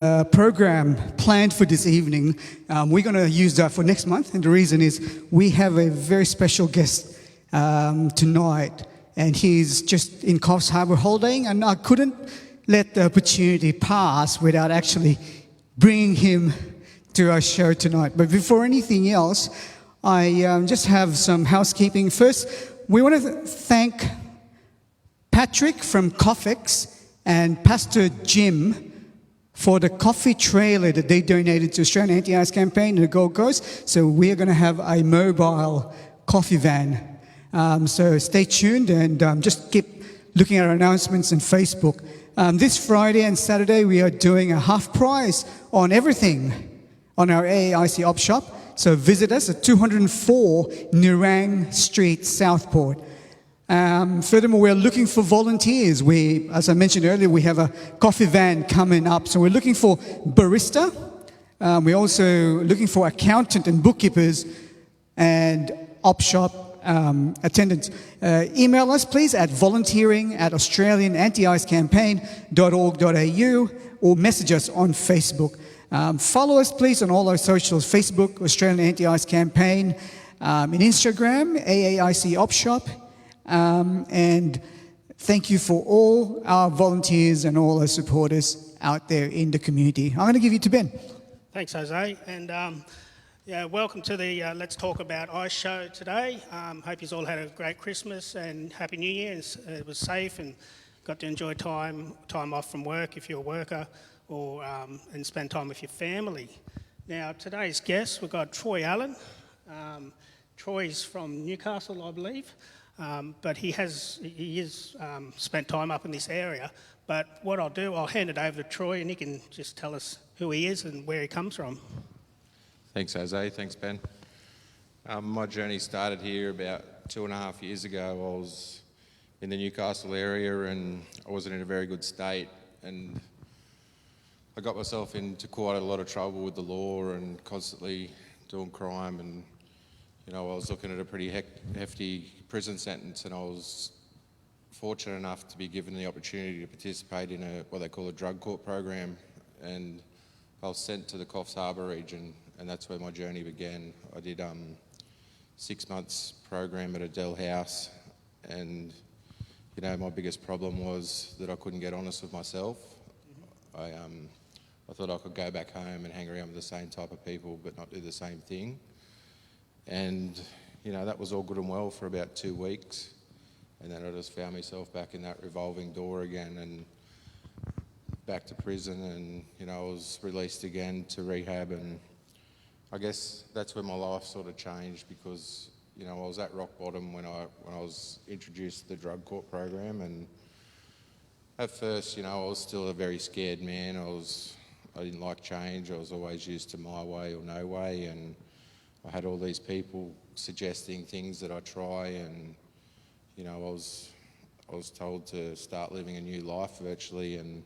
program planned for this evening. We're going to use that for next month, and the reason is we have a very special guest tonight, and he's just in Coffs Harbour holidaying, and I couldn't let the opportunity pass without actually bringing him to our show tonight. But before anything else, I just have some housekeeping. First, we want to thank Patrick from Coffex and Pastor Jim for the coffee trailer that they donated to Australian Anti-ICE campaign in the Gold Coast. So we're going to have a mobile coffee van. So stay tuned and just keep looking at our announcements on Facebook. This Friday and Saturday, we are doing a half price on everything on our AAIC op shop. So visit us at 204 Nerang Street, Southport. Furthermore, we're looking for volunteers. As I mentioned earlier, we have a coffee van coming up. So we're looking for barista. We're also looking for accountant and bookkeepers and op shop attendants. Email us, please, at volunteering@australianantiicecampaign.org.au or message us on Facebook. Follow us, please, on all our socials: Facebook, Australian Anti-ICE Campaign, in Instagram, AAIC Op Shop. And thank you for all our volunteers and all our supporters out there in the community. I'm going to give you to Ben. Thanks, Jose. And welcome to the Let's Talk About ICE show today. Hope you all had a great Christmas and Happy New Year. It was safe and got to enjoy time off from work if you're a worker, or and spend time with your family. Now, today's guest, we've got Troy Allen. Troy's from Newcastle, I believe. But he has spent time up in this area. But what I'll do, I'll hand it over to Troy, and he can just tell us who he is and where he comes from. Thanks, Jose. Thanks, Ben. My journey started here about 2.5 years ago. I was in the Newcastle area, and I wasn't in a very good state. And I got myself into quite a lot of trouble with the law and constantly doing crime. And I was looking at a pretty hefty prison sentence, and I was fortunate enough to be given the opportunity to participate in what they call a drug court program, and I was sent to the Coffs Harbour region, and that's where my journey began. I did 6 months program at a Dell house, and my biggest problem was that I couldn't get honest with myself. I thought I could go back home and hang around with the same type of people but not do the same thing. And, that was all good and well for about 2 weeks. And then I just found myself back in that revolving door again and back to prison. And, I was released again to rehab. And I guess that's when my life sort of changed, because, I was at rock bottom when I was introduced to the drug court program. And at first, I was still a very scared man. I didn't like change. I was always used to my way or no way. And I had all these people suggesting things that I try, and I was told to start living a new life virtually, and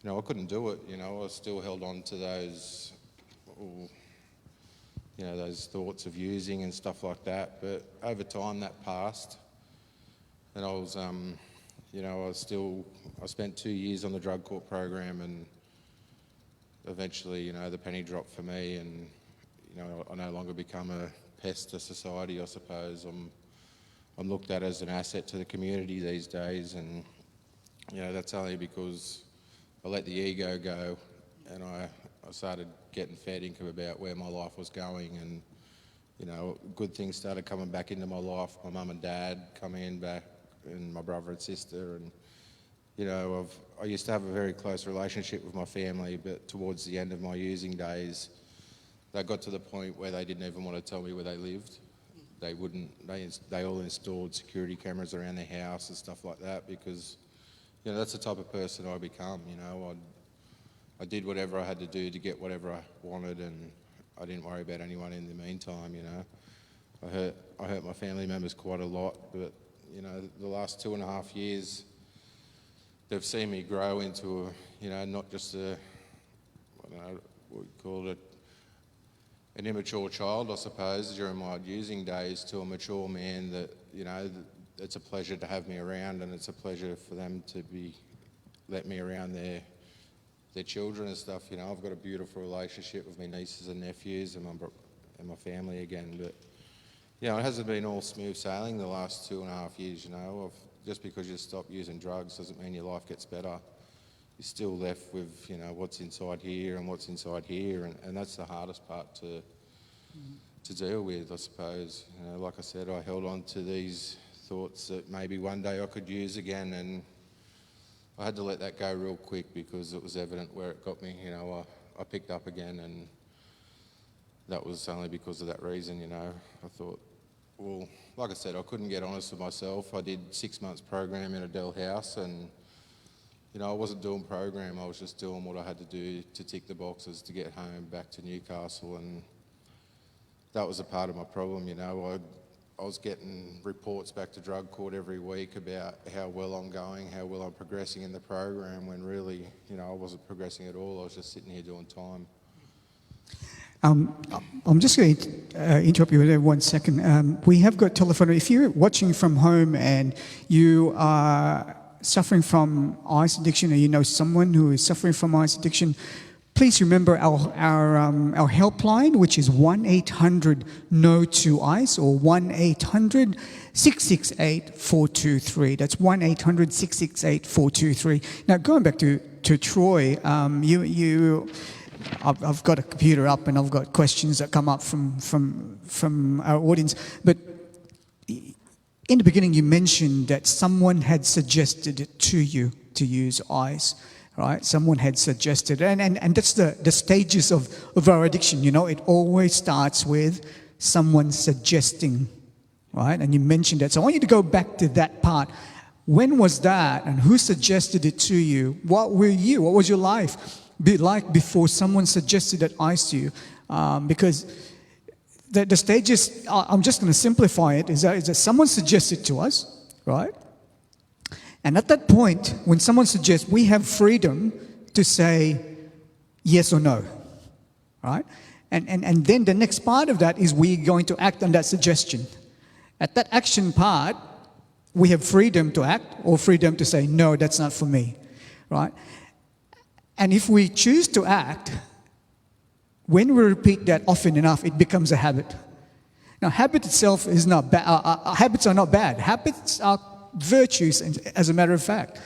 I couldn't do it. I still held on to those thoughts of using and stuff like that. But over time that passed, and I spent 2 years on the drug court program, and eventually the penny dropped for me, and I no longer become a pest to society, I suppose. I'm looked at as an asset to the community these days, and that's only because I let the ego go, and I started getting fair income about where my life was going, and good things started coming back into my life. My mum and dad come in back, and my brother and sister, and I used to have a very close relationship with my family, but towards the end of my using days, they got to the point where they didn't even want to tell me where they lived. They wouldn't. They all installed security cameras around their house and stuff like that, because that's the type of person I become. I did whatever I had to do to get whatever I wanted, and I didn't worry about anyone in the meantime. I hurt my family members quite a lot, but the last 2.5 years, they've seen me grow into not just what we call it, an immature child, I suppose, during my using days, to a mature man that, it's a pleasure to have me around, and it's a pleasure for them to let me around their children and stuff. You know, I've got a beautiful relationship with my nieces and nephews and my family again. But you know, it hasn't been all smooth sailing the last 2.5 years. You know, just because you stop using drugs doesn't mean your life gets better. You're still left with, you know, what's inside here and what's inside here, and that's the hardest part to deal with, I suppose. You know, like I said, I held on to these thoughts that maybe one day I could use again, and I had to let that go real quick because it was evident where it got me. You know, I picked up again, and that was only because of that reason. You know, I thought, well, like I said, I couldn't get honest with myself. I did 6 months program in a Dell house, and you know, I wasn't doing program. I was just doing what I had to do to tick the boxes to get home back to Newcastle, and that was a part of my problem. You know, I was getting reports back to drug court every week about how well I'm going, how well I'm progressing in the program, when really, you know, I wasn't progressing at all. I was just sitting here doing time. I'm just going to interrupt you there 1 second. We have got telephone. If you're watching from home and you are suffering from ice addiction, or you know someone who is suffering from ice addiction, please remember our helpline, which is 1-800-NO-TO-ICE or 1-800-668-423. That's 1-800-668-423. Now, going back to Troy, I've got a computer up and I've got questions that come up from our audience. But in the beginning, you mentioned that someone had suggested it to you to use ice. Right, someone had suggested, and that's the stages of our addiction. You know, it always starts with someone suggesting, right? And you mentioned that, so I want you to go back to that part. When was that, and who suggested it to you? What was your life be like before someone suggested that ice to you? Because the stages, I'm just going to simplify it, is that someone suggested to us, right? And at that point, when someone suggests, we have freedom to say yes or no, right? And then the next part of that is we're going to act on that suggestion. At that action part, we have freedom to act or freedom to say, no, that's not for me, right? And if we choose to act, when we repeat that often enough, it becomes a habit. Now, habit itself is not bad. Habits are not bad. Habits are virtues, as a matter of fact.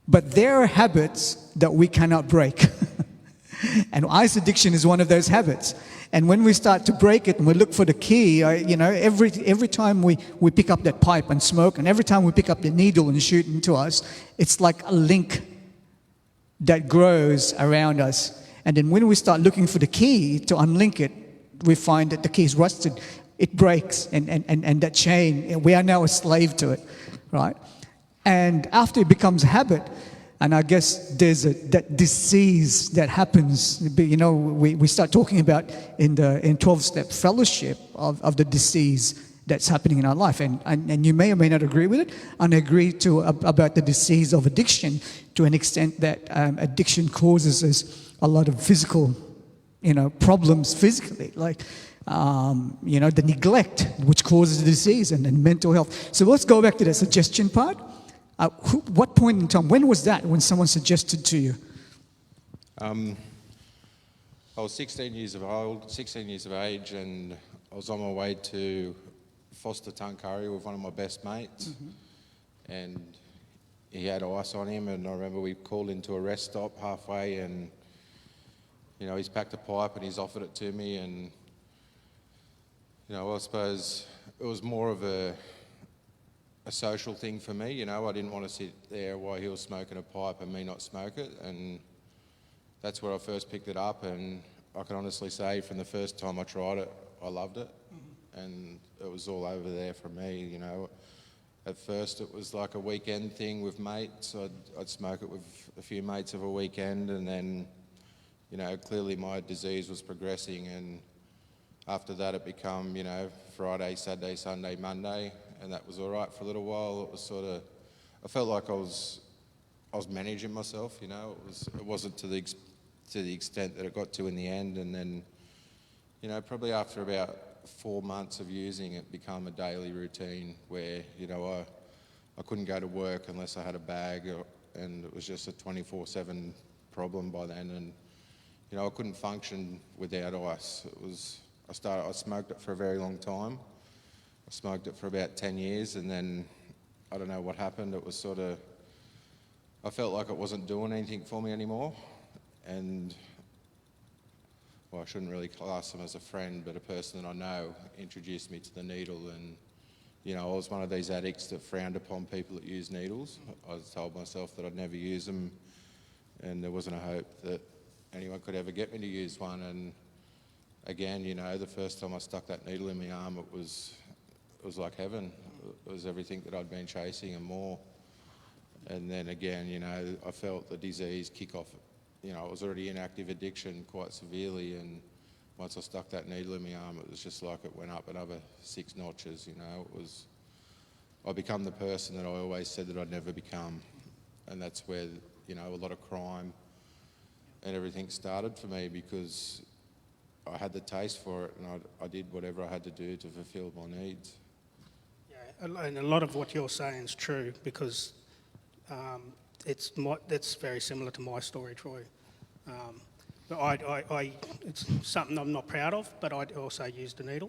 But there are habits that we cannot break. And ice addiction is one of those habits. And when we start to break it and we look for the key, you know, every time we pick up that pipe and smoke, and every time we pick up the needle and shoot into us, it's like a link that grows around us. And then when we start looking for the key to unlink it, we find that the key is rusted. It breaks, and that chain, we are now a slave to it. Right? And after it becomes a habit, and I guess there's that disease that happens, you know, we start talking about in 12-step fellowship of the disease that's happening in our life. And you may or may not agree with it, and agree about the disease of addiction to an extent that addiction causes us a lot of physical, you know, problems physically, like you know, the neglect, which causes the disease, and then mental health. So let's go back to the suggestion part. What point in time, when was that, when someone suggested to you? I was 16 years of age, and I was on my way to Foster Tuncurry with one of my best mates, and he had ice on him, and I remember we called into a rest stop halfway, and you know, he's packed a pipe and he's offered it to me, and you know, I suppose it was more of a social thing for me. You know, I didn't want to sit there while he was smoking a pipe and me not smoke it, and that's where I first picked it up. And I can honestly say, from the first time I tried it, I loved it, and it was all over there for me. You know, at first it was like a weekend thing with mates. I'd smoke it with a few mates of a weekend, and then, you know, clearly my disease was progressing, and after that it became, you know, Friday, Saturday, Sunday, Monday, and that was all right for a little while. It was sort of, I felt like I was managing myself, you know. It wasn't to the extent that it got to in the end, and then, you know, probably after about 4 months of using it, became a daily routine where, you know, I couldn't go to work unless I had a bag, and it was just a 24/7 problem by then, and I couldn't function without ice. I smoked it for a very long time. I smoked it for about 10 years, and then I don't know what happened. It was I felt like it wasn't doing anything for me anymore, and I shouldn't really class them as a friend, but a person that I know introduced me to the needle, and I was one of these addicts that frowned upon people that use needles. I told myself that I'd never use them, and there wasn't a hope that anyone could ever get me to use one. And again, the first time I stuck that needle in my arm, it was like heaven. It was everything that I'd been chasing and more. And then again, I felt the disease kick off. I was already in active addiction quite severely, and once I stuck that needle in my arm, it was just like it went up another 6 notches. I become the person that I always said that I'd never become, and that's where a lot of crime and everything started for me, because I had the taste for it, and I did whatever I had to do to fulfil my needs. Yeah, and a lot of what you're saying is true, because it's very similar to my story, Troy. But it's something I'm not proud of, but I also used a needle.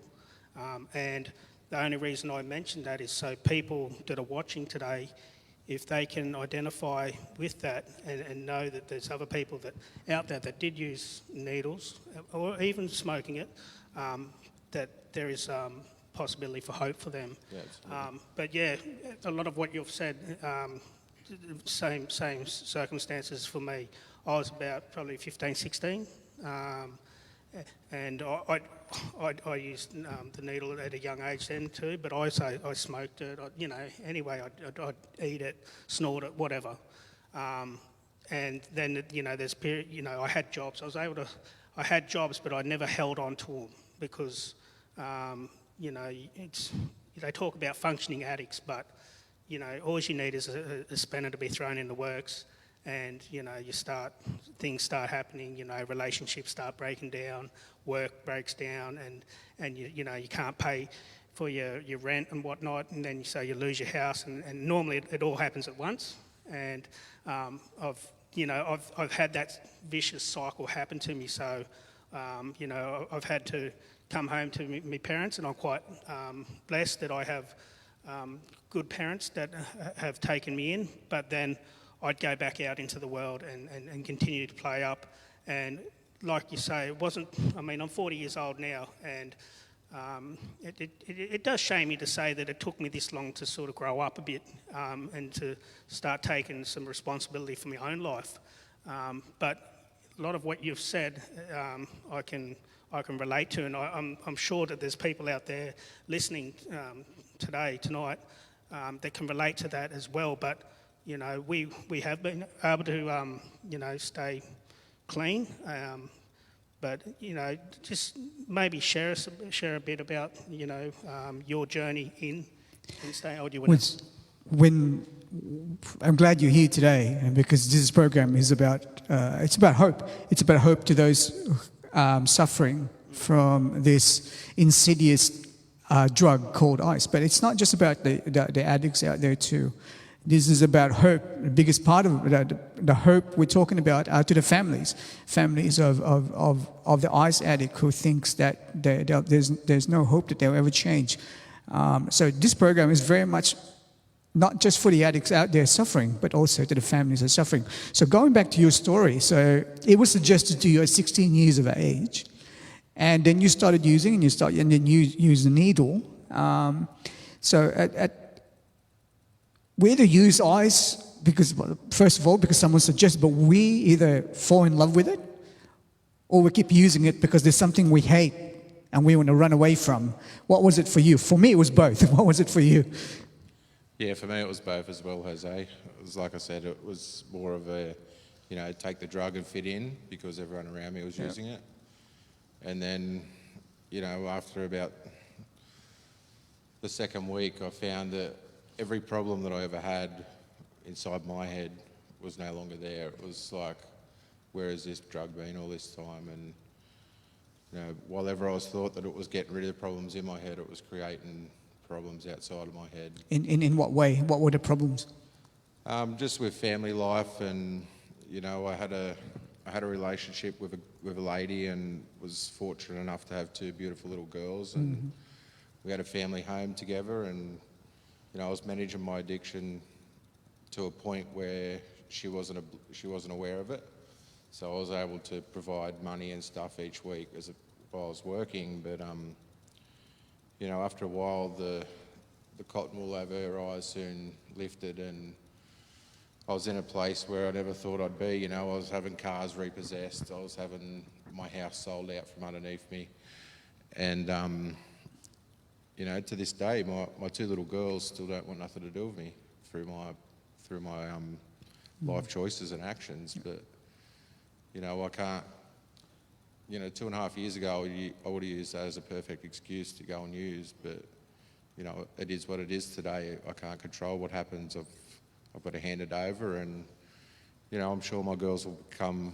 And the only reason I mention that is so people that are watching today, if they can identify with that and know that there's other people out there that did use needles, or even smoking it, that there is possibility for hope for them. Yeah, but yeah, a lot of what you've said, same circumstances for me. I was about probably 15, 16, and I used the needle at a young age then too, but I smoked it, anyway, I'd eat it, snort it, whatever. And then, there's period, I had jobs. I had jobs, but I never held on to them because, they talk about functioning addicts, but, all you need is a spanner to be thrown in the works, and, things start happening, relationships start breaking down, work breaks down, and you can't pay for your rent and whatnot, and then so you lose your house, and normally it all happens at once. And I've had that vicious cycle happen to me, so, I've had to come home to my parents, and I'm quite blessed that I have good parents that have taken me in, but then I'd go back out into the world and continue to play up. And like you say, I'm 40 years old now, and it does shame me to say that it took me this long to sort of grow up a bit and to start taking some responsibility for my own life. But a lot of what you've said, I can relate to, and I'm sure that there's people out there listening tonight, that can relate to that as well. But we have been able to stay clean. But just maybe share a bit about your journey in staying. Or do you want I'm glad you're here today, because this program is about it's about hope. It's about hope to those suffering from this insidious drug called ice. But it's not just about the addicts out there too. This is about hope. The biggest part of the hope we're talking about are to the families of the ice addict who thinks that there's no hope that they'll ever change. So this program is very much not just for the addicts out there suffering, but also to the families that are suffering. So going back to your story, so it was suggested to you at 16 years of age, and then you started using, and then you used the needle. We either use ice because, first of all, because someone suggested, but we either fall in love with it, or we keep using it because there's something we hate and we want to run away from. What was it for you? For me, it was both. What was it for you? Yeah, for me it was both as well, Jose. It was like I said, it was more of a, take the drug and fit in because everyone around me was using it. And then, after about the second week, I found that every problem that I ever had inside my head was no longer there. It was like, where has this drug been all this time? And, while ever I was thought that it was getting rid of the problems in my head, it was creating problems outside of my head. In what way? What were the problems? Just with family life and, you know, I had a relationship with a lady and was fortunate enough to have two beautiful little girls, and we had a family home together, and you know, I was managing my addiction to a point where she wasn't aware of it. So I was able to provide money and stuff each week while I was working, but you know, after a while, the cotton wool over her eyes soon lifted, and I was in a place where I never thought I'd be. You know, I was having cars repossessed, I was having my house sold out from underneath me, and you know, to this day, my two little girls still don't want nothing to do with me through my life choices and actions. But you know, I can't. You know, 2.5 years ago, I would have used that as a perfect excuse to go and use, but you know, it is what it is today. I can't control what happens. I've got to hand it over, and you know, I'm sure my girls will come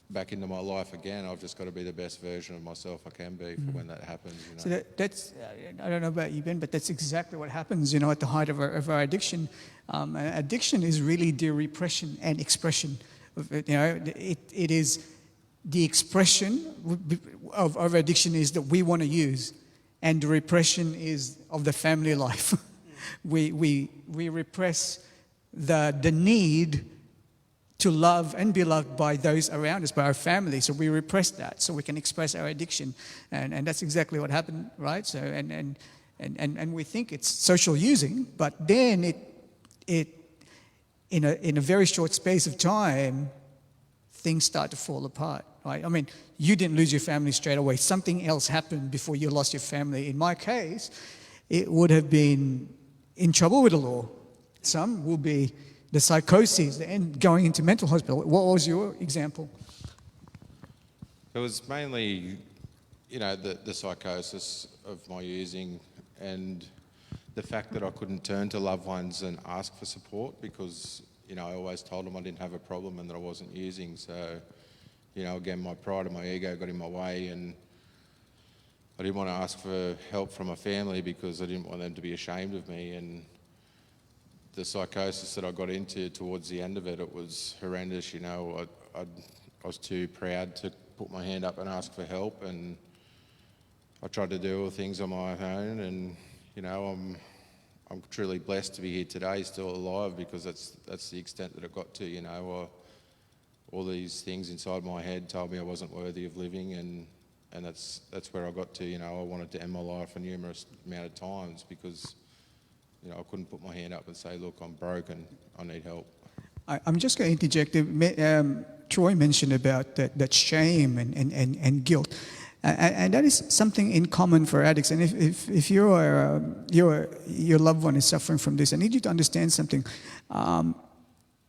back into my life again. I've just got to be the best version of myself I can be for when that happens. You know? So that's, I don't know about you, Ben, but that's exactly what happens, you know, at the height of our addiction. Addiction is really the repression and expression. You know, it is the expression of addiction is that we want to use, and the repression is of the family life. we repress the need to love and be loved by those around us, by our family. So we repress that so we can express our addiction. And that's exactly what happened, right? So and we think it's social using, but then it in a very short space of time, things start to fall apart, right? I mean, you didn't lose your family straight away. Something else happened before you lost your family. In my case, it would have been in trouble with the law. Some will be the psychoses and going into mental hospital. What was your example? It was mainly, you know, the psychosis of my using, and the fact that I couldn't turn to loved ones and ask for support because, you know, I always told them I didn't have a problem and that I wasn't using. So, you know, again, my pride and my ego got in my way, and I didn't want to ask for help from my family because I didn't want them to be ashamed of me. And the psychosis that I got into towards the end of it, it was horrendous. You know, I was too proud to put my hand up and ask for help, and I tried to do all things on my own. And you know, I'm truly blessed to be here today, still alive, because that's the extent that it got to. You know, all these things inside my head told me I wasn't worthy of living, and that's where I got to. You know, I wanted to end my life a numerous amount of times because, you know, I couldn't put my hand up and say, look, I'm broken, I need help. I'm just going to interject. Troy mentioned about that shame and guilt. And that is something in common for addicts. And if your loved one is suffering from this, I need you to understand something.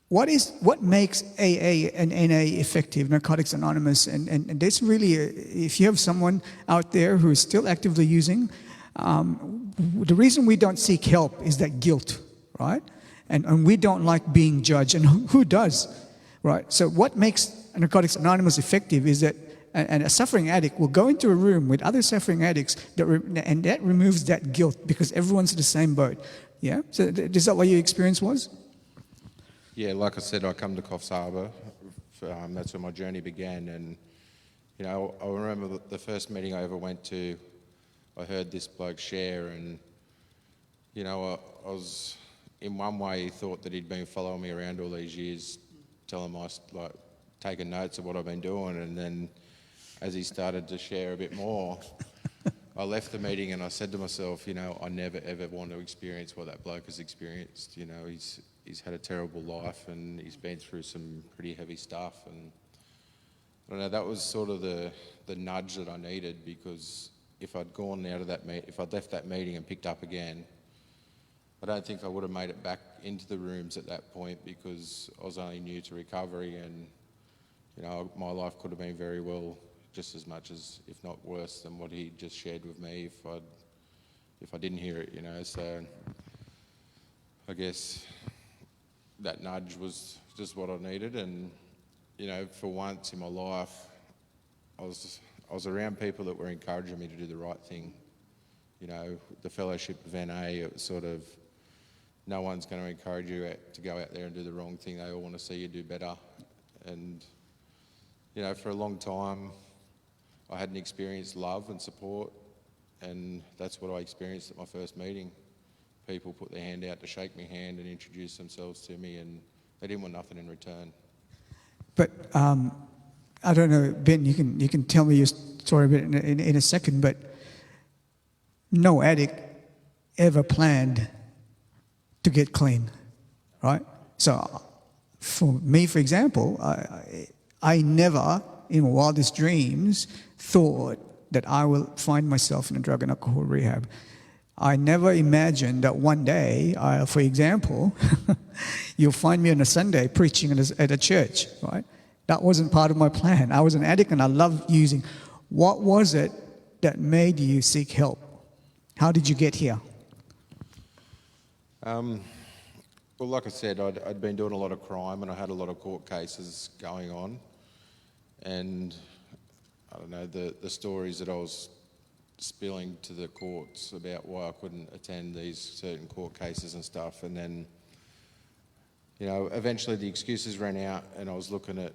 What makes AA and NA effective, Narcotics Anonymous? And that's really, if you have someone out there who is still actively using, the reason we don't seek help is that guilt, right? And we don't like being judged. And who does, right? So what makes Narcotics Anonymous effective is that a suffering addict will go into a room with other suffering addicts, and that removes that guilt because everyone's in the same boat. Yeah? So is that what your experience was? Yeah, like I said, I come to Coffs Harbour. That's where my journey began. And, you know, I remember the first meeting I ever went to, I heard this bloke share, and, you know, I was, in one way, thought that he'd been following me around all these years, telling me, like, taking notes of what I've been doing, and then as he started to share a bit more, I left the meeting and I said to myself, you know, I never ever want to experience what that bloke has experienced. You know, he's had a terrible life and he's been through some pretty heavy stuff, and I don't know, that was sort of the nudge that I needed, because if I'd gone out of that if I'd left that meeting and picked up again, I don't think I would have made it back into the rooms at that point, because I was only new to recovery, and you know, my life could have been very well just as much as, if not worse, than what he just shared with me if I didn't hear it, you know. So I guess that nudge was just what I needed, and you know, for once in my life, I was around people that were encouraging me to do the right thing. You know, the fellowship of NA, it was sort of, no one's going to encourage you to go out there and do the wrong thing. They all want to see you do better. And, for a long time, I hadn't experienced love and support, and that's what I experienced at my first meeting. People put their hand out to shake my hand and introduce themselves to me, and they didn't want nothing in return. But I don't know, Ben, you can tell me your story a bit in a second, but no addict ever planned to get clean, right? So for me, for example, I never in my wildest dreams thought that I will find myself in a drug and alcohol rehab. I never imagined that one day, for example, you'll find me on a Sunday preaching at a church, right? That wasn't part of my plan. I was an addict and I loved using. What was it that made you seek help? How did you get here? Well, like I said, I'd been doing a lot of crime and I had a lot of court cases going on. And I don't know, the stories that I was spilling to the courts about why I couldn't attend these certain court cases and stuff. And then, eventually the excuses ran out and I was looking at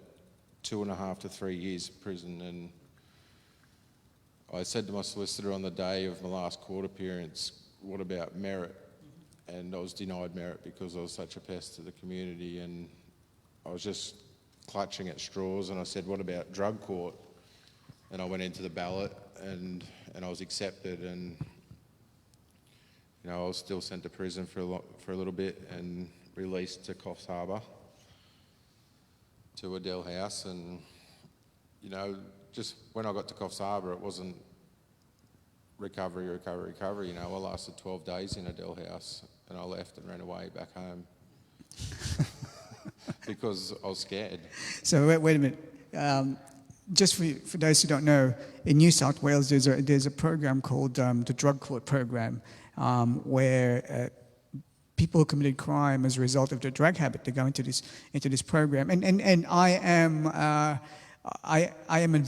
2.5 to 3 years prison. And I said to my solicitor on the day of my last court appearance, what about merit? And I was denied merit because I was such a pest to the community, and I was just clutching at straws. And I said, what about drug court? And I went into the ballot and I was accepted, and I was still sent to prison for a little bit and released to Coffs Harbour to Adele House. And just when I got to Coffs Harbour, it wasn't recovery. I lasted 12 days in Adele House and I left and ran away back home because I was scared. So wait a minute. Just for those who don't know, in New South Wales there's a program called the Drug Court Program, where people who committed crime as a result of their drug habit, they go into this program. And I am a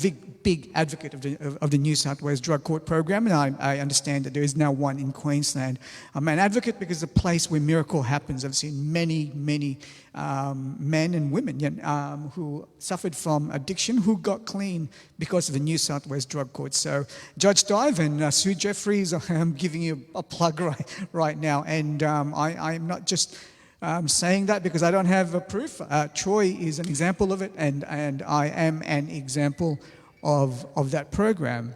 big advocate of the New South Wales Drug Court Program, and I understand that there is now one in Queensland. I'm an advocate because it's a place where miracle happens. I've seen many men and women who suffered from addiction who got clean because of the New South Wales Drug Court. So Judge Dive and Sue Jeffries, I'm giving you a plug right now, and I'm not just saying that because I don't have a proof. Troy is an example of it, and I am an example of that program.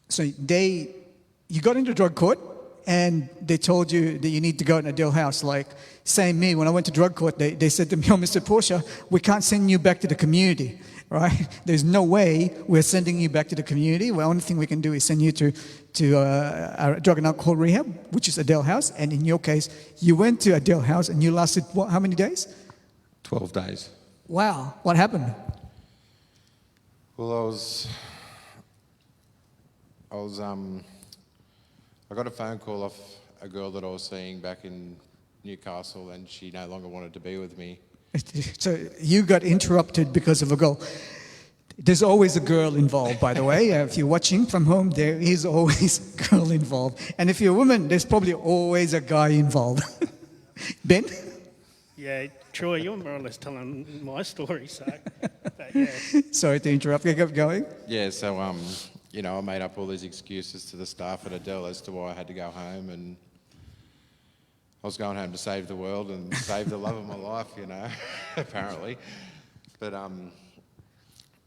So you got into drug court, and they told you that you need to go to Adele House. Like, same me, when I went to drug court, they said to me, oh, Mr. Porsche, we can't send you back to the community, right? There's no way we're sending you back to the community. The only thing we can do is send you to a drug and alcohol rehab, which is Adele House. And in your case, you went to Adele House and you lasted, how many days? 12 days. Wow. What happened? Well, I got a phone call off a girl that I was seeing back in Newcastle, and she no longer wanted to be with me. So you got interrupted because of a girl. There's always a girl involved, by the way. If you're watching from home, there is always a girl involved. And if you're a woman, there's probably always a guy involved. Ben? Yeah, Troy, you're more or less telling my story, so... But yeah. Sorry to interrupt. Keep going. Yeah, so, I made up all these excuses to the staff at Adele as to why I had to go home, and I was going home to save the world and save the love of my life, apparently. But,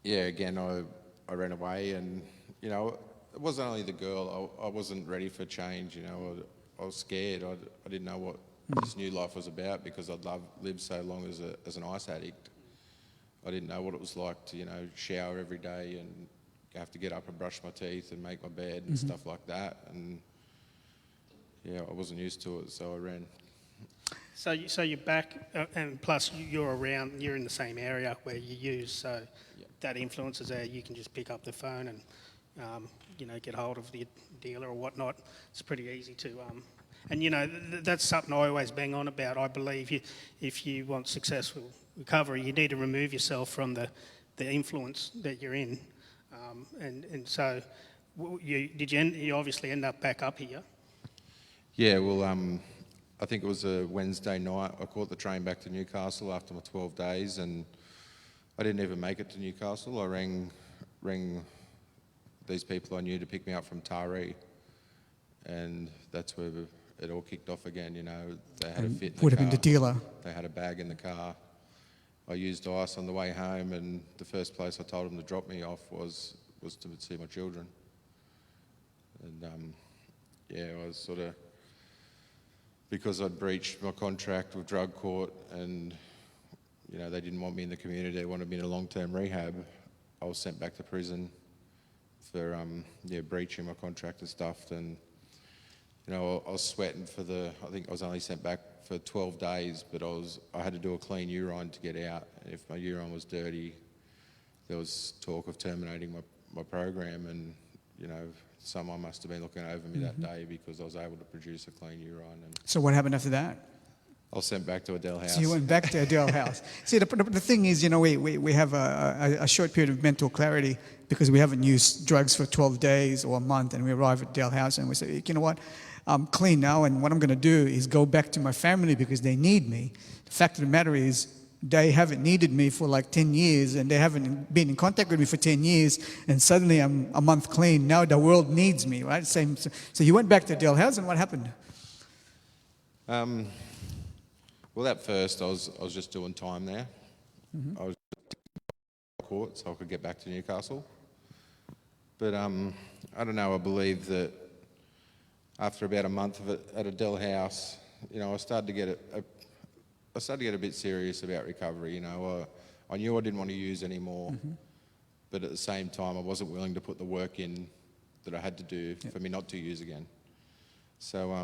again, I ran away, and, it wasn't only the girl. I wasn't ready for change, I was scared. I didn't know what this new life was about because I'd lived so long as an ice addict. I didn't know what it was like to, shower every day and have to get up and brush my teeth and make my bed and stuff like that. And, I wasn't used to it, so I ran. So you're back, and plus you're in the same area where you use, so that influences there. You can just pick up the phone and, get hold of the dealer or whatnot. It's pretty easy to, and that's something I always bang on about. I believe if you want successful recovery, you need to remove yourself from the influence that you're in. And so you obviously end up back up here. Yeah, well, I think it was a Wednesday night. I caught the train back to Newcastle after my 12 days, and I didn't even make it to Newcastle. I rang these people I knew to pick me up from Taree, and that's where it all kicked off again. You know, they had a fit in the Would have car. been the dealer. They had a bag in the car. I used ice on the way home, and the first place I told them to drop me off was to see my children. And I was sort of, because I'd breached my contract with drug court, and you know they didn't want me in the community, they wanted me in a long-term rehab. I was sent back to prison for breaching my contract and stuff. And you know, I was sweating I think I was only sent back for 12 days, but I had to do a clean urine to get out. And if my urine was dirty, there was talk of terminating my program, and you know, someone must have been looking over me that day because I was able to produce a clean urine. And So what happened after that? I was sent back to Adele House. So you went back to Adele House. See, the thing is, you know, we have a short period of mental clarity because we haven't used drugs for 12 days or a month, and we arrive at Adele House and we say, you know what, I'm clean now, and what I'm going to do is go back to my family because they need me. The fact of the matter is, they haven't needed me for like 10 years, and they haven't been in contact with me for 10 years, and suddenly I'm a month clean. Now the world needs me, right? Same. So you went back to Adele House, and what happened? Well, at first I was just doing time there. I was court so I could get back to Newcastle. But I don't know. I believe that after about a month of it at Adele House, you know, I started to get a bit serious about recovery. You know, I knew I didn't want to use anymore, but at the same time, I wasn't willing to put the work in that I had to do for me not to use again. So,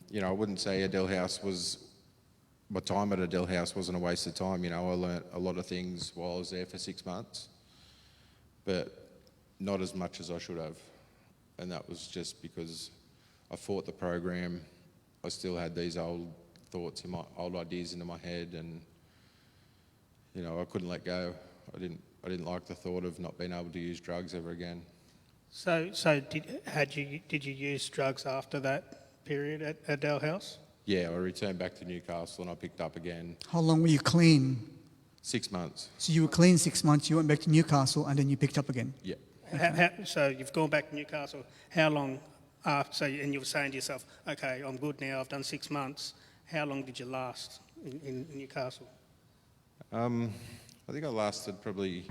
you know, I wouldn't say my time at Adele House wasn't a waste of time. You know, I learnt a lot of things while I was there for 6 months, but not as much as I should have. And that was just because I fought the program. I still had these old thoughts, old ideas into my head, and you know, I couldn't let go. I didn't like the thought of not being able to use drugs ever again. So did you use drugs after that period at Adele House? Yeah, I returned back to Newcastle and I picked up again. How long were you clean? 6 months. So you were clean 6 months, you went back to Newcastle, and then you picked up again? Yeah. So you've gone back to Newcastle. How long after? And you were saying to yourself, okay, I'm good now, I've done 6 months. How long did you last in Newcastle? I think I lasted probably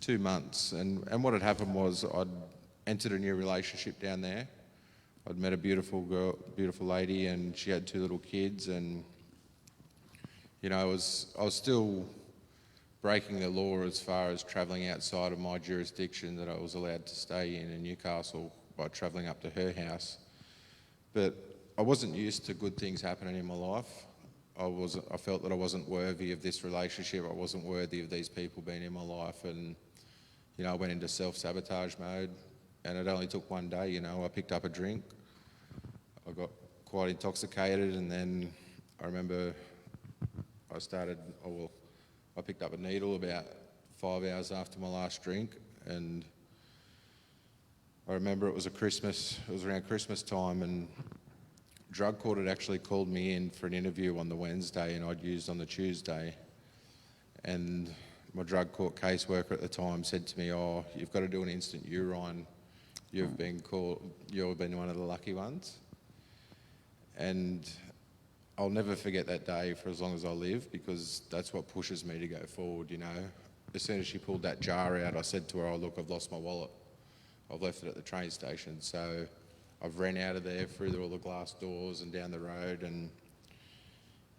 2 months, and what had happened was I'd entered a new relationship down there. I'd met a beautiful lady, and she had 2 little kids, and you know, I was still breaking the law as far as travelling outside of my jurisdiction that I was allowed to stay in Newcastle by travelling up to her house. But I wasn't used to good things happening in my life. I felt that I wasn't worthy of this relationship. I wasn't worthy of these people being in my life, and you know, I went into self-sabotage mode. And it only took one day. You know, I picked up a drink. I got quite intoxicated, and then I remember I picked up a needle about 5 hours after my last drink, and I remember it was around Christmas time, and drug court had actually called me in for an interview on the Wednesday, and I'd used on the Tuesday. And my drug court caseworker at the time said to me, "Oh, you've got to do an instant urine. You've been one of the lucky ones." And I'll never forget that day for as long as I live, because that's what pushes me to go forward, you know. As soon as she pulled that jar out, I said to her, "Oh, look, I've lost my wallet. I've left it at the train station." So I've ran out of there through all the glass doors and down the road, and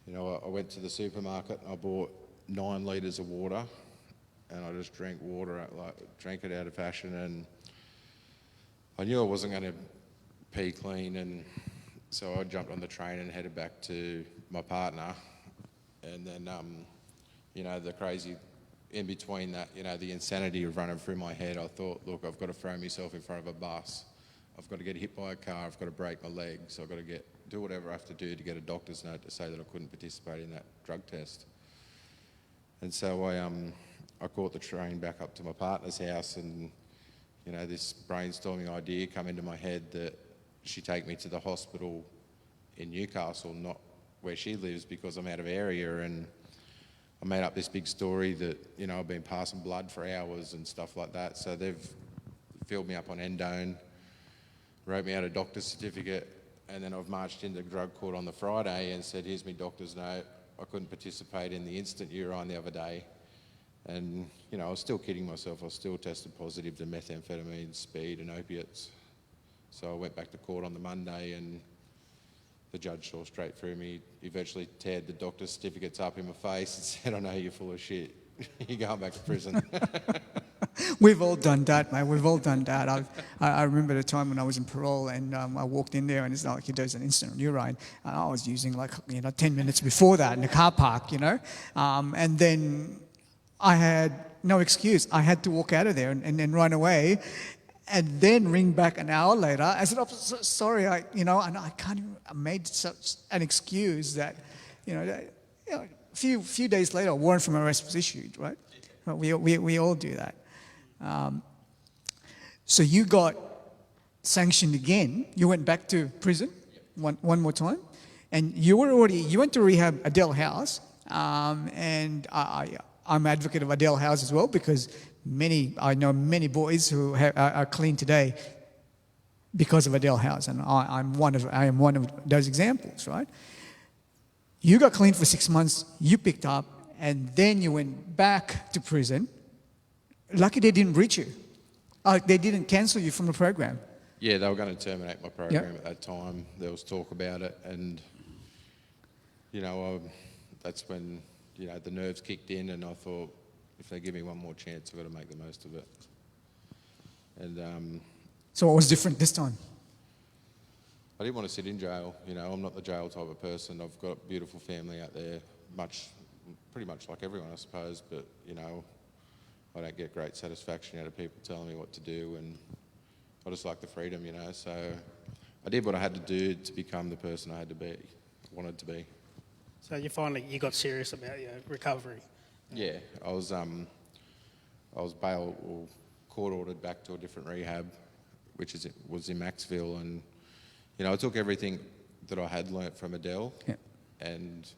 you know, I went to the supermarket and I bought 9 litres of water, and I just drank it out of fashion, and I knew I wasn't going to pee clean, and so I jumped on the train and headed back to my partner. And then, you know, the crazy in between that, you know, the insanity of running through my head, I thought, look, I've got to throw myself in front of a bus. I've got to get hit by a car. I've got to break my leg. So I've got to do whatever I have to do to get a doctor's note to say that I couldn't participate in that drug test. And so I caught the train back up to my partner's house, and you know, this brainstorming idea come into my head that she'd take me to the hospital in Newcastle, not where she lives because I'm out of area, and I made up this big story that, you know, I've been passing blood for hours and stuff like that. So they've filled me up on endone, wrote me out a doctor's certificate, and then I've marched into drug court on the Friday and said, here's my doctor's note. I couldn't participate in the instant urine the other day. And, you know, I was still kidding myself. I was still tested positive to methamphetamine, speed and opiates. So I went back to court on the Monday, and the judge saw straight through me. He virtually teared the doctor's certificates up in my face and said, I know you're full of shit. You're going back to prison. We've all done that, mate. We've all done that. I remember the time when I was in parole, and I walked in there, and it's like he does an instant urine. And I was using 10 minutes before that in the car park, and then I had no excuse. I had to walk out of there and then run away, and then ring back an hour later. I said, "Oh, sorry, and I can't even. I made such an excuse that, a few days later, a warrant from arrest was issued. Right? We all do that. So you got sanctioned again. You went back to prison one more time, and you went to rehab Adele House, and I'm an advocate of Adele House as well, because I know many boys who are clean today because of Adele House, and I am one of those examples, right? You got clean for 6 months, you picked up, and then you went back to prison. Lucky they didn't breach you. They didn't cancel you from the program. Yeah, they were going to terminate my program at that time. There was talk about it, and, that's when, the nerves kicked in, and I thought, if they give me one more chance, I've got to make the most of it. And so what was different this time? I didn't want to sit in jail. I'm not the jail type of person. I've got a beautiful family out there, pretty much like everyone, I suppose. But I don't get great satisfaction out of people telling me what to do, and I just like the freedom, So I did what I had to do to become the person I wanted to be. So you got serious about your recovery. Yeah, I was court ordered back to a different rehab, which was in Maxville, and I took everything that I had learnt from Adele, and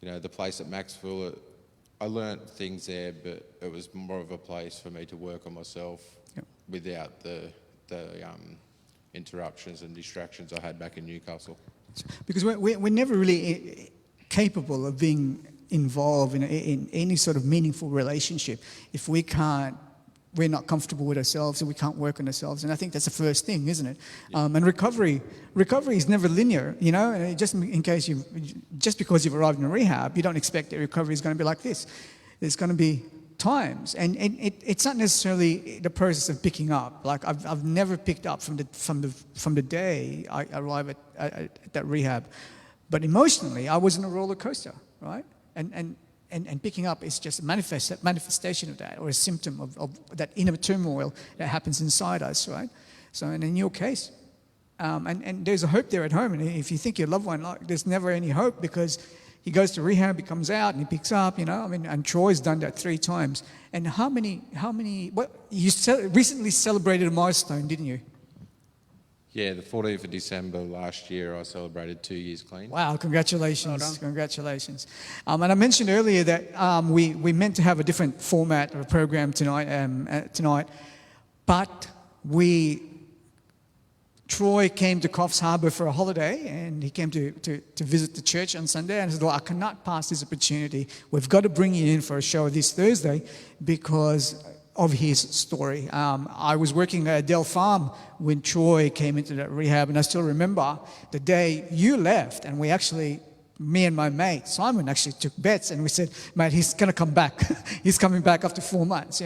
the place at Maxville, I learnt things there, but it was more of a place for me to work on myself without the interruptions and distractions I had back in Newcastle. Because we're never really capable of being involved in any sort of meaningful relationship if we're not comfortable with ourselves and we can't work on ourselves. And I think that's the first thing, isn't it? Yeah. And recovery is never linear, and just because you've arrived in rehab, you don't expect that recovery is going to be like this. There's going to be times, and it's not necessarily the process of picking up. Like I've never picked up from the day I arrived at that rehab, but emotionally I was in a roller coaster, right? And picking up is just a manifestation of that, or a symptom of that inner turmoil that happens inside us, right? So, and in your case, and there's a hope there at home, and if you think your loved one, there's never any hope, because he goes to rehab, he comes out, and he picks up, and Troy's done that 3 times. And you recently celebrated a milestone, didn't you? Yeah, the 14th of December last year, I celebrated 2 years clean. Wow, congratulations. Well done. Congratulations. And I mentioned earlier that we meant to have a different format of a program tonight, but Troy came to Coffs Harbour for a holiday, and he came to visit the church on Sunday, and I said, well, I cannot pass this opportunity. We've got to bring you in for a show this Thursday because of his story. I was working at Adele Farm when Troy came into that rehab, and I still remember the day you left, and me and my mate Simon actually took bets, and we said, mate, he's going to come back. He's coming back after 4 months,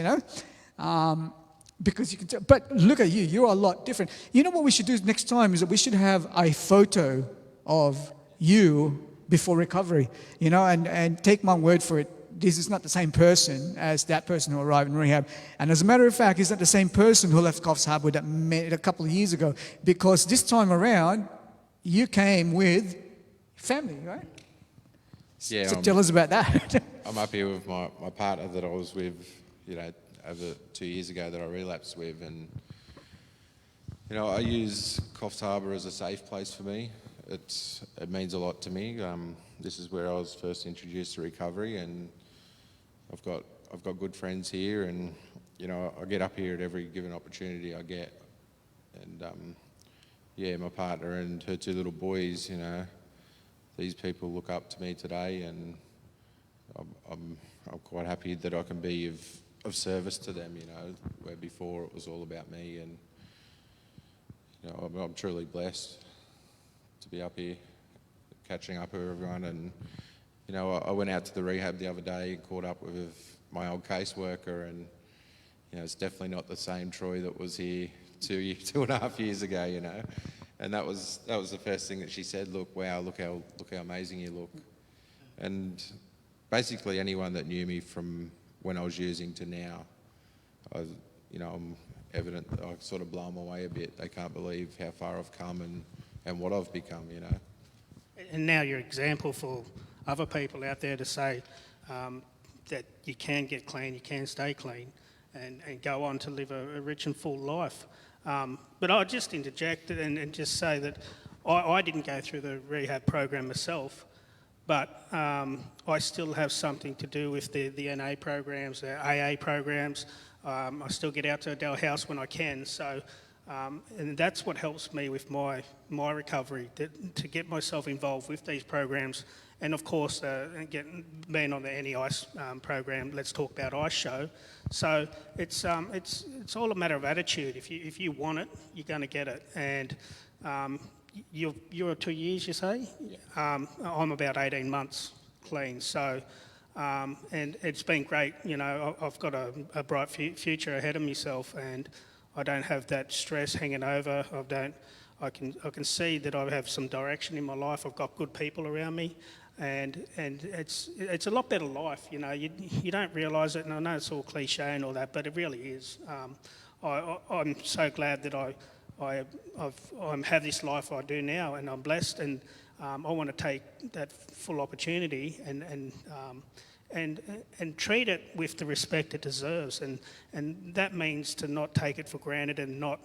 because you can tell. But look at you, you're a lot different. You know what we should do next time is that we should have a photo of you before recovery, and take my word for it. This is not the same person as that person who arrived in rehab. And as a matter of fact, he's not the same person who left Coffs Harbour a couple of years ago, because this time around, you came with family, right? Yeah. So tell us about that. I'm up here with my partner that I was with, over 2 years ago that I relapsed with. And, I use Coffs Harbour as a safe place for me. it means a lot to me. This is where I was first introduced to recovery, and I've got good friends here, and I get up here at every given opportunity I get, and my partner and her two little boys, these people look up to me today, and I'm quite happy that I can be of service to them, where before it was all about me, and I'm truly blessed to be up here catching up with everyone. And I went out to the rehab the other day and caught up with my old caseworker, and it's definitely not the same Troy that was here 2.5 years ago, and that was the first thing that she said. Look how amazing you look. And basically anyone that knew me from when I was using to now, I'm evident that I sort of blow them away a bit. They can't believe how far I've come and what I've become, And now you're an example for other people out there to say that you can get clean, you can stay clean, and go on to live a rich and full life. But I'll just interject and just say that I didn't go through the rehab program myself, but I still have something to do with the NA programs, the AA programs. I still get out to Adele House when I can, so and that's what helps me with my recovery, to get myself involved with these programs, and of course being on the NEICE program. Let's Talk About Ice show. So it's all a matter of attitude. If you want it, you're going to get it. And you're 2 years, you say? Yeah. I'm about 18 months clean. So. And it's been great. I've got a bright future ahead of myself, and I don't have that stress hanging over. I can see that I have some direction in my life. I've got good people around me, and it's a lot better life. You don't realise it, and I know it's all cliche and all that, but it really is. I'm so glad that I have this life I do now, and I'm blessed, and I want to take that full opportunity and treat it with the respect it deserves, and that means to not take it for granted, and not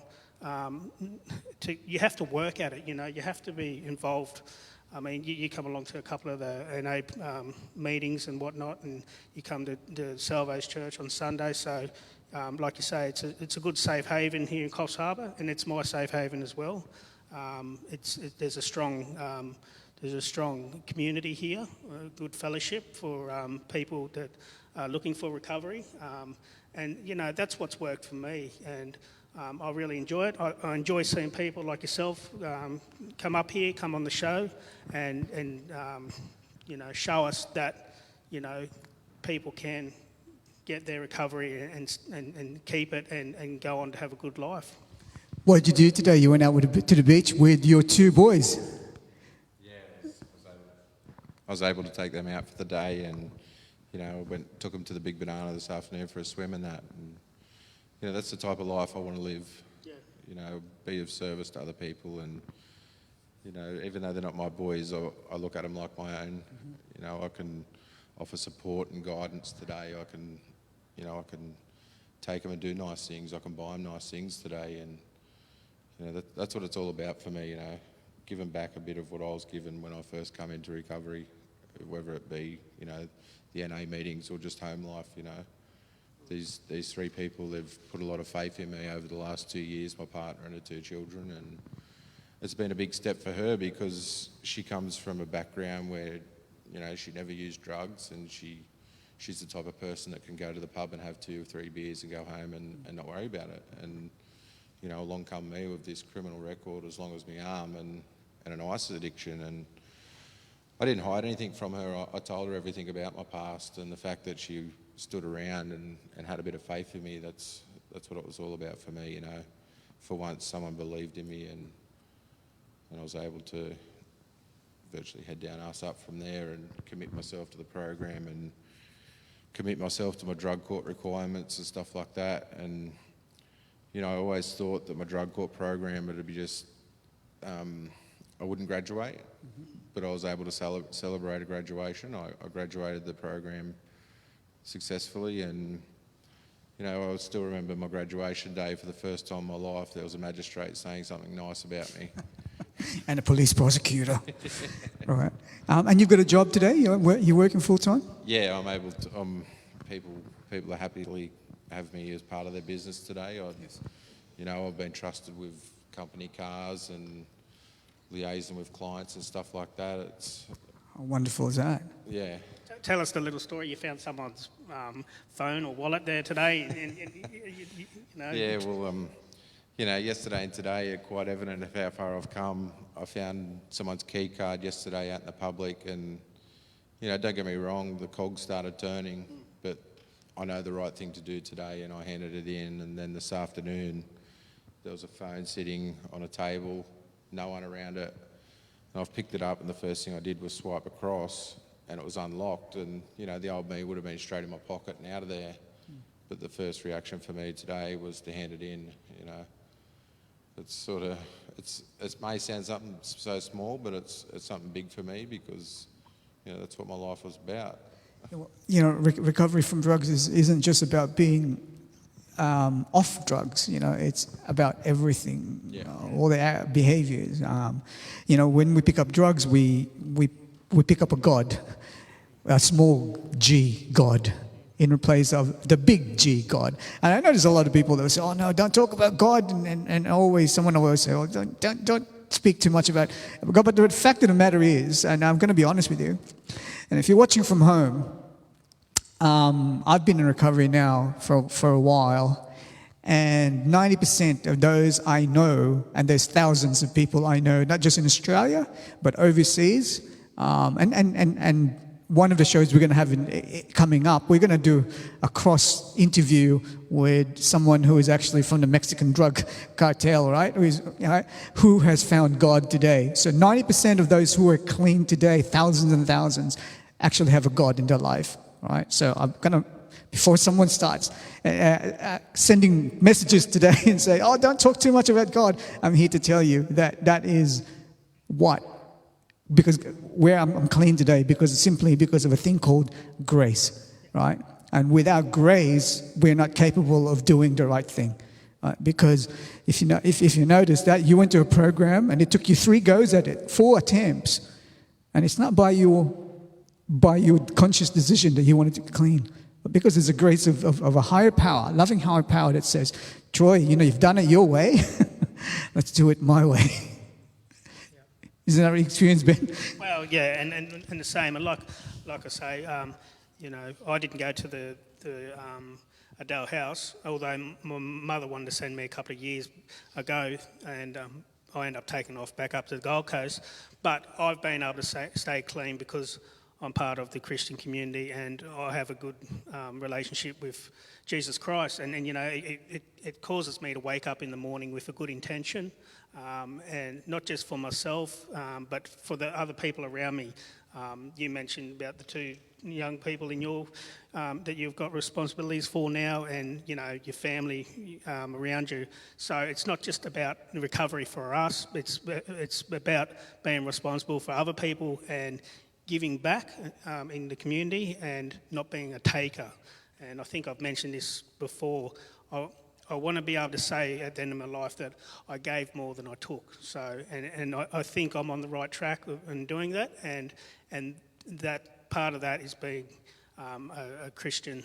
you have to work at it. You have to be involved. I mean, you come along to a couple of the NA meetings and whatnot, and you come to Salvo's Church on Sunday. So, like you say, it's a good safe haven here in Coffs Harbour, and it's my safe haven as well. There's a strong community here, a good fellowship for people that are looking for recovery, and that's what's worked for me, and I really enjoy it. I enjoy seeing people like yourself come up here, come on the show, and show us that people can get their recovery and keep it and go on to have a good life. What did you do today? You went out to the beach with your two boys. I was able to take them out for the day, and took them to the Big Banana this afternoon for a swim and that. And, that's the type of life I want to live. Yeah. Be of service to other people, and even though they're not my boys, I look at them like my own. Mm-hmm. I can offer support and guidance today. I can take them and do nice things. I can buy them nice things today, and that's what it's all about for me. Giving back a bit of what I was given when I first come into recovery, whether it be, the NA meetings or just home life. These three people, they've put a lot of faith in me over the last 2 years, my partner and her two children, and it's been a big step for her because she comes from a background where, she never used drugs, and she's the type of person that can go to the pub and have 2 or 3 beers and go home and not worry about it. And, along come me with this criminal record as long as my arm and an ice addiction, and I didn't hide anything from her. I told her everything about my past, and the fact that she stood around and had a bit of faith in me, that's what it was all about for me. For once someone believed in me, and I was able to virtually head down, ass up from there, and commit myself to the program and commit myself to my drug court requirements and stuff like that. And I always thought that my drug court program would be just I wouldn't graduate, but I was able to celebrate a graduation. I graduated the program successfully, and I still remember my graduation day. For the first time in my life, there was a magistrate saying something nice about me. and a police prosecutor. All right. And you've got a job today? You're working full-time? Yeah, I'm able to. People are happily have me as part of their business today. I've been trusted with company cars and liaising with clients and stuff like that. How wonderful is that? Yeah. Tell us the little story. You found someone's phone or wallet there today. Yeah, well, yesterday and today are quite evident of how far I've come. I found someone's key card yesterday out in the public, and, don't get me wrong, the cogs started turning, but I know the right thing to do today, and I handed it in. And then this afternoon, there was a phone sitting on a table, no one around it. And I've picked it up, and the first thing I did was swipe across, and it was unlocked. And, the old me would have been straight in my pocket and out of there. But the first reaction for me today was to hand it in, It's it may sound something so small, but it's something big for me because, that's what my life was about. Recovery from drugs isn't just about being off drugs. It's about everything, all the behaviors. When we pick up drugs, we pick up a God, a small G God, in place of the big G God. And I know there's a lot of people that will say, "Oh no, don't talk about God," and someone will always say, "Oh, don't speak too much about God." But the fact of the matter is, and I'm going to be honest with you, and if you're watching from home, I've been in recovery now for a while, and 90% of those I know, and there's thousands of people I know, not just in Australia, but overseas, and one of the shows we're going to have coming up, we're going to do a cross interview with someone who is actually from the Mexican drug cartel, right? Who has found God today. So 90% of those who are clean today, thousands and thousands, actually have a God in their life, right? So I'm going to, before someone starts sending messages today and say, "Oh, don't talk too much about God," I'm here to tell you that is what? Because where I'm clean today, simply because of a thing called grace, right? And without grace, we're not capable of doing the right thing, right? Because if you notice that you went to a program and it took you 3 goes at it, 4 attempts, and it's not by your conscious decision that you wanted to be clean, but because there's a grace of a higher power, loving higher power that says, "Troy, you've done it your way, let's do it my way." Isn't that what experience been? Well, yeah, and the same. And like I say, I didn't go to the Adele house, although my mother wanted to send me a couple of years ago, and I ended up taking off back up to the Gold Coast. But I've been able to stay clean because I'm part of the Christian community and I have a good relationship with Jesus Christ. And it causes me to wake up in the morning with a good intention. And not just for myself, but for the other people around me. You mentioned about the 2 young people in your that you've got responsibilities for now, and your family around you. So it's not just about recovery for us. It's about being responsible for other people and giving back in the community and not being a taker. And I think I've mentioned this before. I want to be able to say at the end of my life that I gave more than I took. So, and I think I'm on the right track in doing that, and that part of that is being a Christian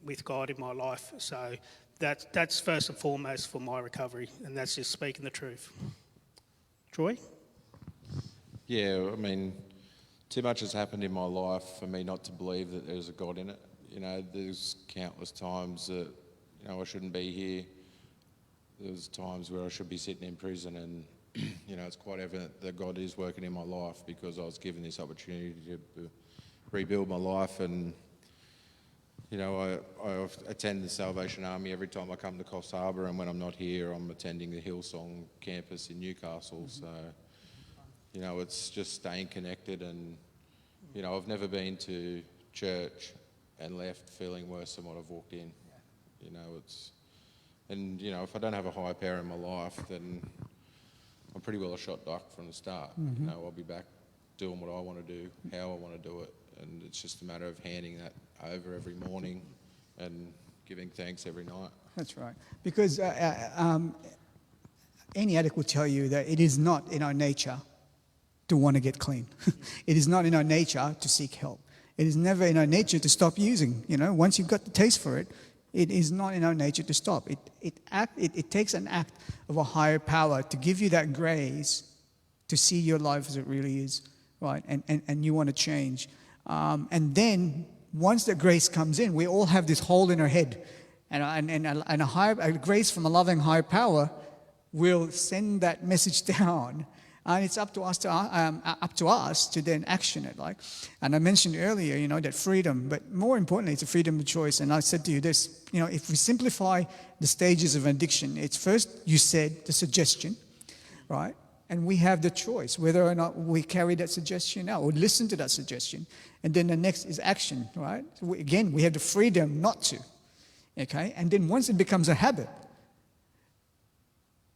with God in my life. So that's first and foremost for my recovery, and that's just speaking the truth. Troy? Yeah, I mean, too much has happened in my life for me not to believe that there's a God in it. There's countless times that I shouldn't be here. There's times where I should be sitting in prison, and it's quite evident that God is working in my life because I was given this opportunity to rebuild my life. And I attend the Salvation Army every time I come to Coffs Harbour, and when I'm not here, I'm attending the Hillsong campus in Newcastle. So it's just staying connected, and I've never been to church and left feeling worse than what I've walked in. If I don't have a higher power in my life, then I'm pretty well a shot duck from the start. I'll be back doing what I want to do, how I want to do it, and it's just a matter of handing that over every morning and giving thanks every night. That's right. Because any addict will tell you that it is not in our nature to want to get clean. It is not in our nature to seek help. It is never in our nature to stop using. Once you've got the taste for it, it is not in our nature to stop. It takes an act of a higher power to give you that grace to see your life as it really is, right? And you want to change. And then once the grace comes in, we all have this hole in our head, and a grace from a loving higher power will send that message down. And it's up to us to then action it. And I mentioned earlier, that freedom, but more importantly, it's a freedom of choice. And I said to you this, if we simplify the stages of addiction, it's first, you said, the suggestion, right? And we have the choice whether or not we carry that suggestion out or listen to that suggestion. And then the next is action, right? So we have the freedom not to, okay? And then once it becomes a habit,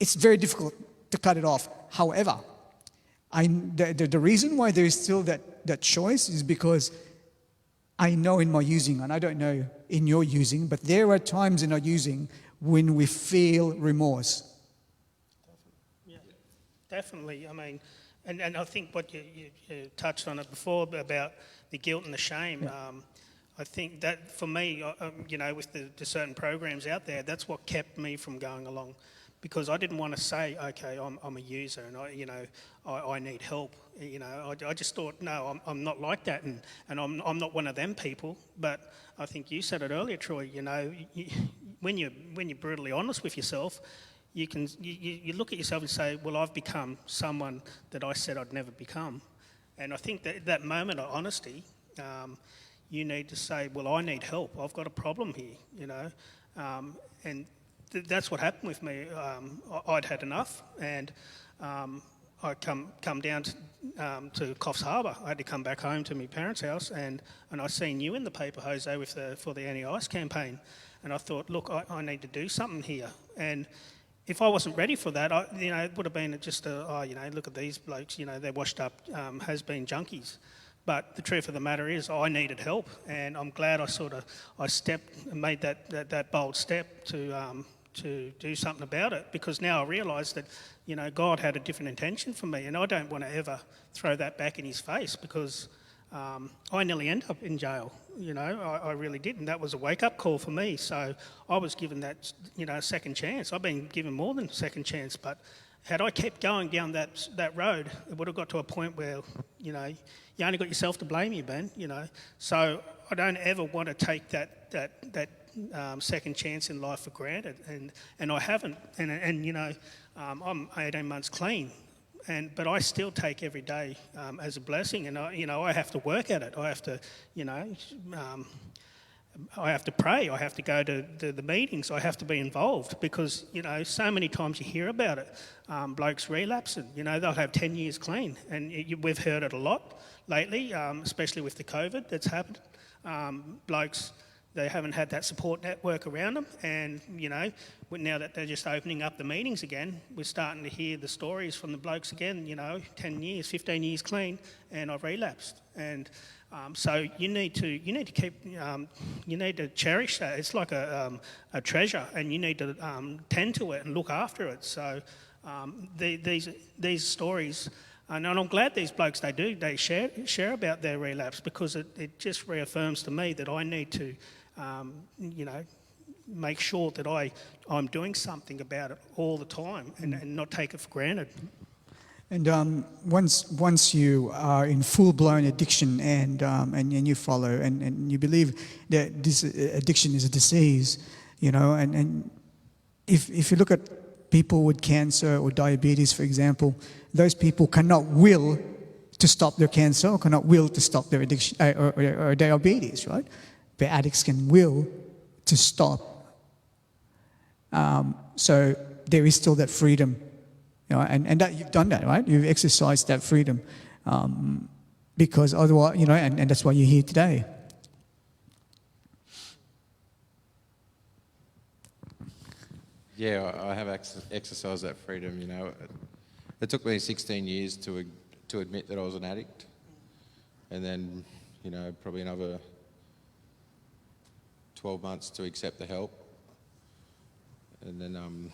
it's very difficult to cut it off. However, the reason why there is still that choice is because I know in my using, and I don't know in your using, but there are times in our using when we feel remorse. Yeah, definitely. I mean, and I think what you touched on it before about the guilt and the shame. Yeah. I think that for me, with the certain programs out there, that's what kept me from going along. Because I didn't want to say, okay, I'm a user and I need help. I just thought, no, I'm not like that, and I'm not one of them people. But I think you said it earlier, Troy. When you're brutally honest with yourself, you look at yourself and say, well, I've become someone that I said I'd never become. And I think that moment of honesty, you need to say, well, I need help. I've got a problem here, and that's what happened with me. I'd had enough, and I come down to Coffs Harbour. I had to come back home to my parents' house, and I seen you in the paper, Jose, for the anti-ice campaign, and I thought, look, I need to do something here. And if I wasn't ready for that, it would have been just look at these blokes, they're washed up, has-been junkies. But the truth of the matter is, I needed help, and I'm glad I stepped and made that bold step to do something about it, because now I realise that, God had a different intention for me, and I don't want to ever throw that back in his face, because I nearly ended up in jail. I really did, and that was a wake-up call for me. So I was given that, second chance. I've been given more than a second chance, but had I kept going down that road, it would have got to a point where, you only got yourself to blame, Ben. So I don't ever want to take that second chance in life for granted, and I haven't. And I'm 18 months clean, but I still take every day as a blessing, and I have to work at it. I have to, I have to pray. I have to go to the meetings. I have to be involved, because so many times you hear about it. Blokes relapsing. They'll have 10 years clean, and we've heard it a lot lately, especially with the COVID that's happened. Blokes, they haven't had that support network around them, and now that they're just opening up the meetings again, we're starting to hear the stories from the blokes again. 10 years, 15 years clean, and I've relapsed. And so you need to keep, you need to cherish that. It's like a treasure, and you need to tend to it and look after it. So these stories. And I'm glad these blokes, they share about their relapse, because it just reaffirms to me that I need to, make sure that I'm doing something about it all the time, and not take it for granted. And once you are in full-blown addiction and you follow and you believe that this addiction is a disease, and if you look at people with cancer or diabetes, for example, those people cannot will to stop their cancer or cannot will to stop their addiction or diabetes, right? But addicts can will to stop. So there is still that freedom, and that you've done that, right? You've exercised that freedom, because otherwise, and that's why you're here today. Yeah, I have exercised that freedom. It took me 16 years to admit that I was an addict, and then probably another 12 months to accept the help, and then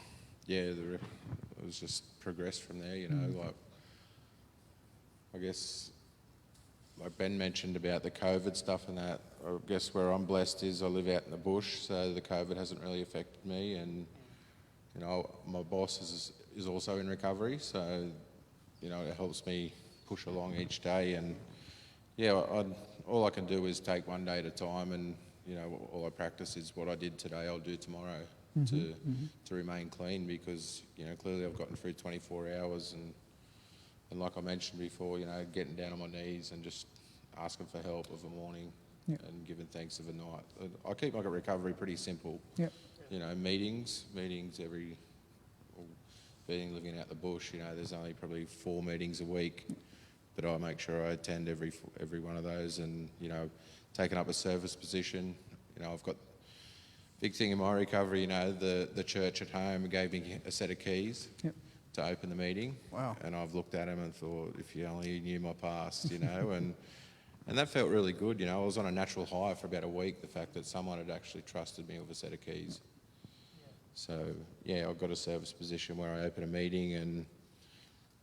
it was just progressed from there, you know, like, I guess, like Ben mentioned about the COVID stuff and that, I guess where I'm blessed is I live out in the bush, so the COVID hasn't really affected me, and, you know, my boss is also in recovery, so, you know, it helps me push along each day, and yeah, all I can do is take one day at a time, and, you know, all I practice is what I did today, I'll do tomorrow to remain clean, because, you know, clearly I've gotten through 24 hours, and like I mentioned before, you know, getting down on my knees and just asking for help of a morning and giving thanks of a night. I keep my recovery pretty simple. Yep. You know, meetings every, being living out the bush, you know, there's only probably 4 meetings a week, but I make sure I attend every one of those, and, you know, taking up a service position. You know, I've got big thing in my recovery, you know, the church at home gave me a set of keys to open the meeting. Wow. And I've looked at them and thought, if you only knew my past, you know, and that felt really good, you know. I was on a natural high for about a week, the fact that someone had actually trusted me with a set of keys. So, yeah, I've got a service position where I open a meeting, and,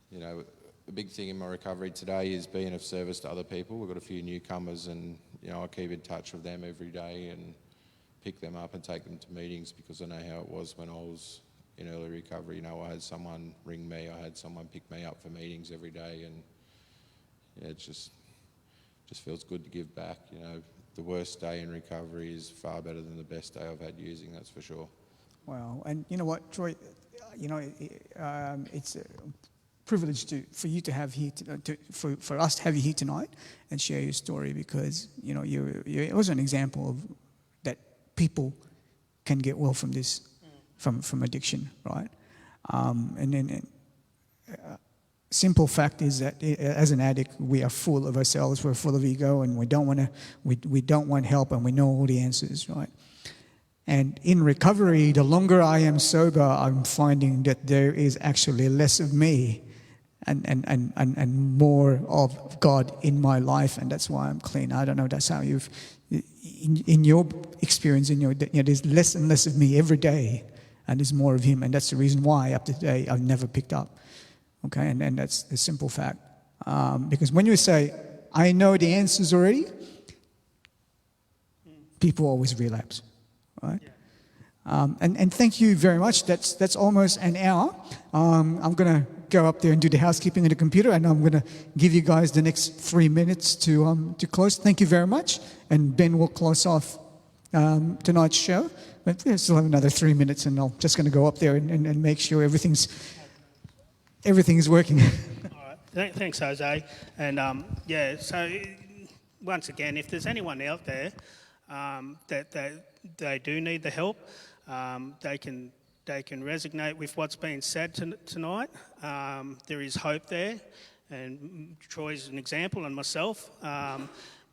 you know, the big thing in my recovery today is being of service to other people. We've got a few newcomers, and, you know, I keep in touch with them every day and pick them up and take them to meetings, because I know how it was when I was in early recovery. You know, I had someone ring me, I had someone pick me up for meetings every day, and yeah, it just feels good to give back. You know, the worst day in recovery is far better than the best day I've had using, that's for sure. Wow. And you know what, Troy, you know, it's a privilege for you to have here, for us to have you here tonight and share your story, because, you know, you're also an example of that people can get well from this, from addiction, right? And then simple fact is that as an addict, we are full of ourselves, we're full of ego, and we don't want help, and we know all the answers, right? And in recovery, the longer I am sober, I'm finding that there is actually less of me and more of God in my life, and that's why I'm clean. I don't know, that's how you've, in your experience, there's less and less of me every day, and there's more of Him, and that's the reason why up to today I've never picked up. Okay, and that's the simple fact. Because when you say, I know the answers already, people always relapse, right? Yeah. And thank you very much. That's almost an hour. I'm going to go up there and do the housekeeping on the computer, and I'm going to give you guys the next 3 minutes to close. Thank you very much. And Ben will close off tonight's show. But we still have another 3 minutes, and I'm just going to go up there and make sure everything's working. All right. Thanks, Jose. And so once again, if there's anyone out there that they do need the help, they can resonate with what's been said tonight. There is hope there, and Troy's an example, and myself,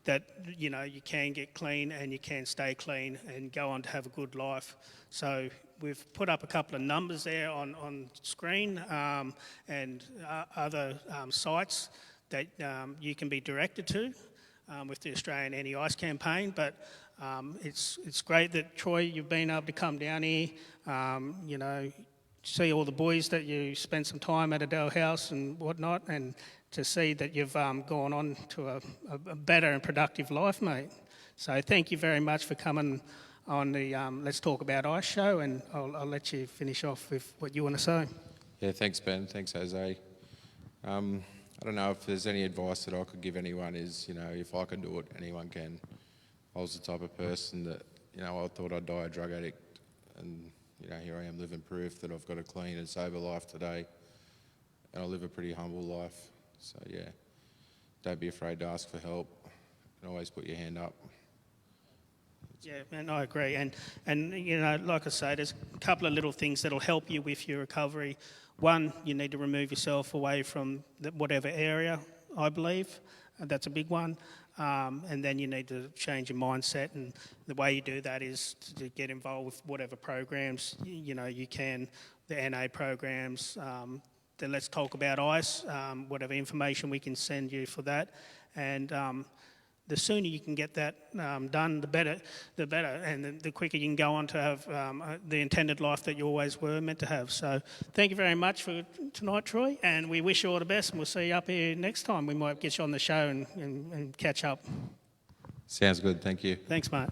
that, you know, you can get clean and you can stay clean and go on to have a good life. So we've put up a couple of numbers there on screen, and other sites that you can be directed to with the Australian Anti-Ice campaign. But it's great that, Troy, you've been able to come down here, you know, see all the boys that you spent some time at our house and whatnot, and to see that you've gone on to a better and productive life, mate. So thank you very much for coming on the Let's Talk About Ice show, and I'll let you finish off with what you want to say. Yeah, thanks, Ben. Thanks, Jose. I don't know if there's any advice that I could give anyone is, you know, if I can do it, anyone can. I was the type of person that, you know, I thought I'd die a drug addict, and, you know, here I am living proof that I've got a clean and sober life today, and I live a pretty humble life. So, yeah, don't be afraid to ask for help, and always put your hand up. Yeah, and I agree. And you know, like I say, there's a couple of little things that'll help you with your recovery. One, you need to remove yourself away from whatever area, I believe. That's a big one. And then you need to change your mindset, and the way you do that is to get involved with whatever programs you know you can, the NA programs, the Let's Talk About Ice, whatever information we can send you for that. And the sooner you can get that done, the better, and the quicker you can go on to have the intended life that you always were meant to have. So thank you very much for tonight, Troy, and we wish you all the best, and we'll see you up here next time. We might get you on the show and catch up. Sounds good. Thank you. Thanks, mate.